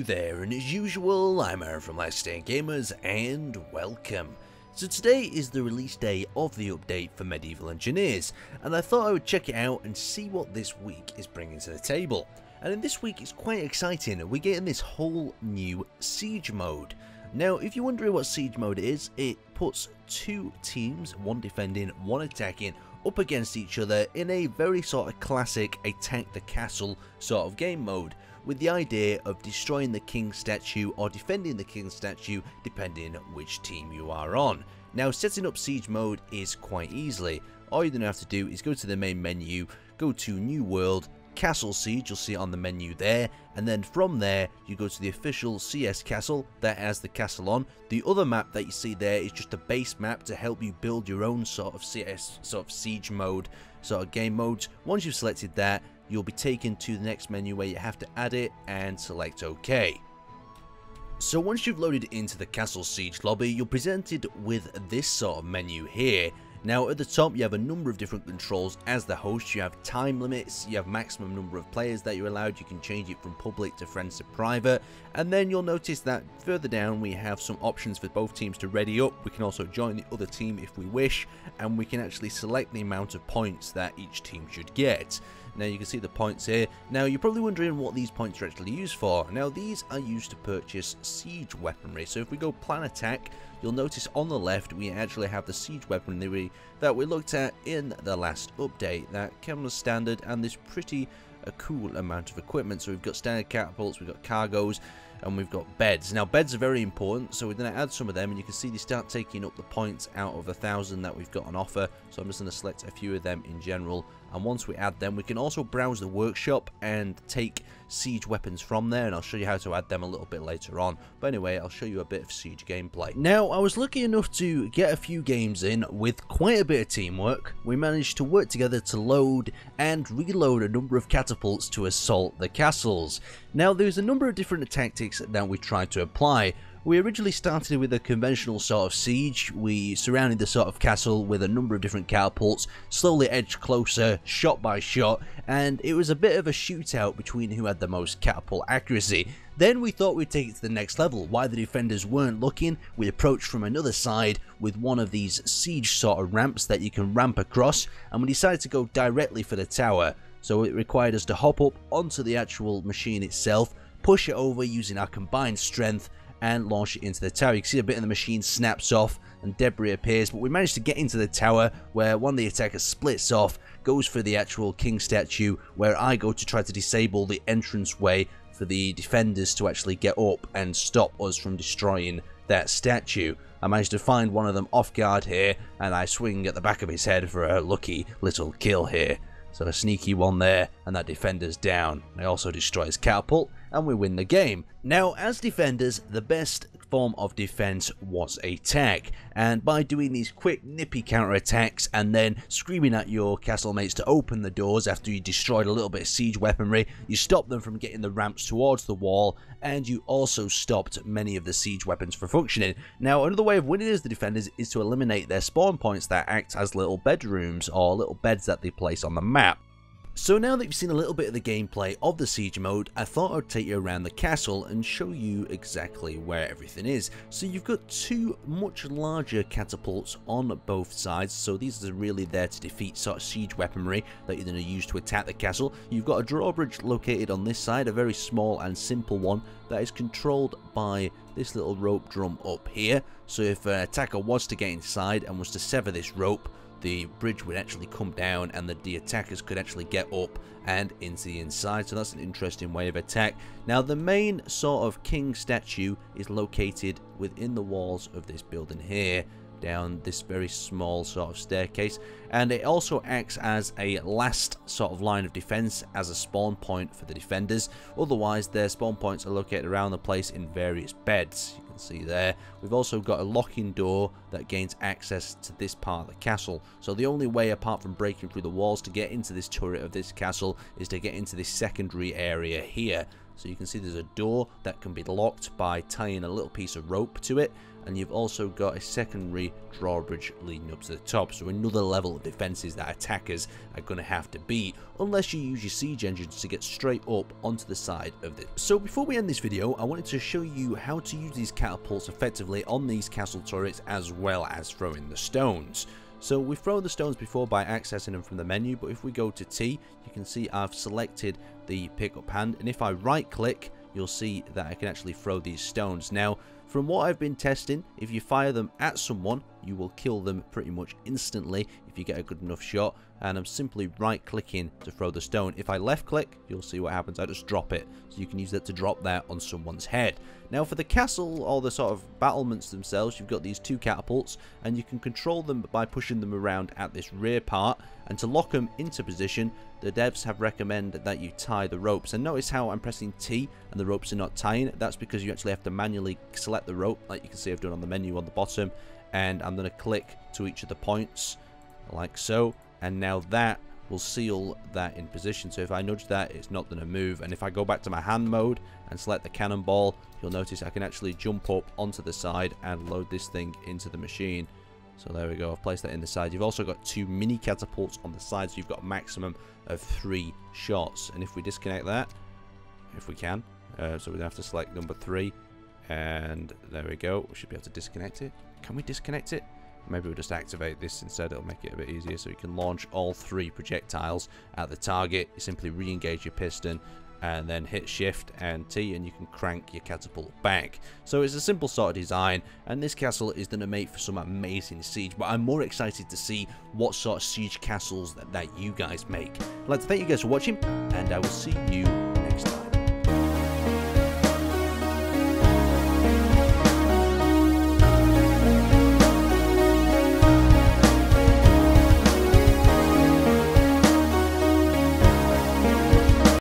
there, and as usual, I'm Aaron from Let's Stay Gamers, and welcome. So today is the release day of the update for Medieval Engineers, and I thought I would check it out and see what this week is bringing to the table. And in this week it's quite exciting, we're getting this whole new Siege mode. Now, if you're wondering what Siege mode is, it puts two teams, one defending, one attacking, up against each other in a very sort of classic attack the castle sort of game mode, with the idea of destroying the king statue or defending the king statue depending which team you are on. Now, setting up Siege mode is quite easily. All you're going to have to do is go to the main menu, go to New World, Castle Siege, you'll see it on the menu there, and then from there you go to the official CS castle that has the castle on. The other map that you see there is just a base map to help you build your own sort of CS, sort of siege mode, sort of game modes. Once you've selected that, you'll be taken to the next menu where you have to add it and select OK. So once you've loaded into the Castle Siege lobby, you're presented with this sort of menu here. Now, at the top you have a number of different controls as the host. You have time limits, you have maximum number of players that you're allowed, you can change it from public to friends to private, and then you'll notice that further down we have some options for both teams to ready up. We can also join the other team if we wish, and we can actually select the amount of points that each team should get. Now you can see the points here. Now you're probably wondering what these points are actually used for. Now these are used to purchase siege weaponry. So if we go plan attack, you'll notice on the left we actually have the siege weaponry that we looked at in the last update. That comes standard and this pretty cool amount of equipment. So we've got standard catapults, we've got cargoes, and we've got beds. Now beds are very important, so we're going to add some of them, and you can see they start taking up the points out of the 1,000 that we've got on offer. So I'm just going to select a few of them in general, and once we add them we can also browse the workshop and take siege weapons from there, and I'll show you how to add them a little bit later on. But anyway, I'll show you a bit of siege gameplay. Now, I was lucky enough to get a few games in with quite a bit of teamwork. We managed to work together to load and reload a number of catapults to assault the castles. Now, there's a number of different tactics that we tried to apply. We originally started with a conventional sort of siege. We surrounded the sort of castle with a number of different catapults, slowly edged closer, shot by shot, and it was a bit of a shootout between who had the most catapult accuracy. Then we thought we'd take it to the next level. While the defenders weren't looking, we approached from another side with one of these siege sort of ramps that you can ramp across, and we decided to go directly for the tower. So it required us to hop up onto the actual machine itself, push it over using our combined strength, and launch it into the tower. You can see a bit of the machine snaps off and debris appears, but we managed to get into the tower where one of the attackers splits off, goes for the actual king statue, where I go to try to disable the entrance way for the defenders to actually get up and stop us from destroying that statue. I managed to find one of them off guard here, and I swing at the back of his head for a lucky little kill here. So a sneaky one there, and that defender's down. I also destroy his catapult, and we win the game. Now, as defenders, the best form of defense was attack, and by doing these quick nippy counterattacks and then screaming at your castle mates to open the doors after you destroyed a little bit of siege weaponry, you stopped them from getting the ramps towards the wall, and you also stopped many of the siege weapons from functioning. Now, another way of winning as the defenders is to eliminate their spawn points that act as little bedrooms or little beds that they place on the map. So now that you've seen a little bit of the gameplay of the siege mode, I thought I'd take you around the castle and show you exactly where everything is. So you've got two much larger catapults on both sides, so these are really there to defeat sort of siege weaponry that you're going to use to attack the castle. You've got a drawbridge located on this side, a very small and simple one that is controlled by this little rope drum up here. So if an attacker was to get inside and was to sever this rope, the bridge would actually come down and the attackers could actually get up and into the inside. So that's an interesting way of attack. Now, the main sort of king statue is located within the walls of this building here, down this very small sort of staircase, and it also acts as a last sort of line of defense as a spawn point for the defenders. Otherwise, their spawn points are located around the place in various beds. You can see there. We've also got a locking door that gains access to this part of the castle. So the only way apart from breaking through the walls to get into this turret of this castle is to get into this secondary area here. So you can see there's a door that can be locked by tying a little piece of rope to it, and you've also got a secondary drawbridge leading up to the top, so another level of defenses that attackers are going to have to beat, unless you use your siege engines to get straight up onto the side of this. So before we end this video, I wanted to show you how to use these catapults effectively on these castle turrets, as well as throwing the stones. So we've thrown the stones before by accessing them from the menu, but if we go to T, you can see I've selected the pickup hand, and if I right click, you'll see that I can actually throw these stones. Now, from what I've been testing, if you fire them at someone, you will kill them pretty much instantly if you get a good enough shot, and I'm simply right clicking to throw the stone. If I left click, you'll see what happens. I just drop it, so you can use that to drop that on someone's head. Now for the castle, or the sort of battlements themselves, you've got these two catapults, and you can control them by pushing them around at this rear part, and to lock them into position, the devs have recommended that you tie the ropes. And notice how I'm pressing T and the ropes are not tying. That's because you actually have to manually select the rope, like you can see I've done on the menu on the bottom, and I'm going to click to each of the points like so, and now that will seal that in position. So if I nudge that, it's not going to move, and if I go back to my hand mode and select the cannonball, you'll notice I can actually jump up onto the side and load this thing into the machine. So there we go, I've placed that in the side. You've also got two mini catapults on the side, so you've got a maximum of 3 shots. And if we disconnect that, if we can, so we have to select number 3, and there we go, we should be able to disconnect it. Can we disconnect it? Maybe we'll just activate this instead, it'll make it a bit easier. So you can launch all 3 projectiles at the target. You simply re-engage your piston and then hit shift and T, and you can crank your catapult back. So it's a simple sort of design, and this castle is going to make for some amazing siege, but I'm more excited to see what sort of siege castles that you guys make. I'd like to thank you guys for watching, and I will see you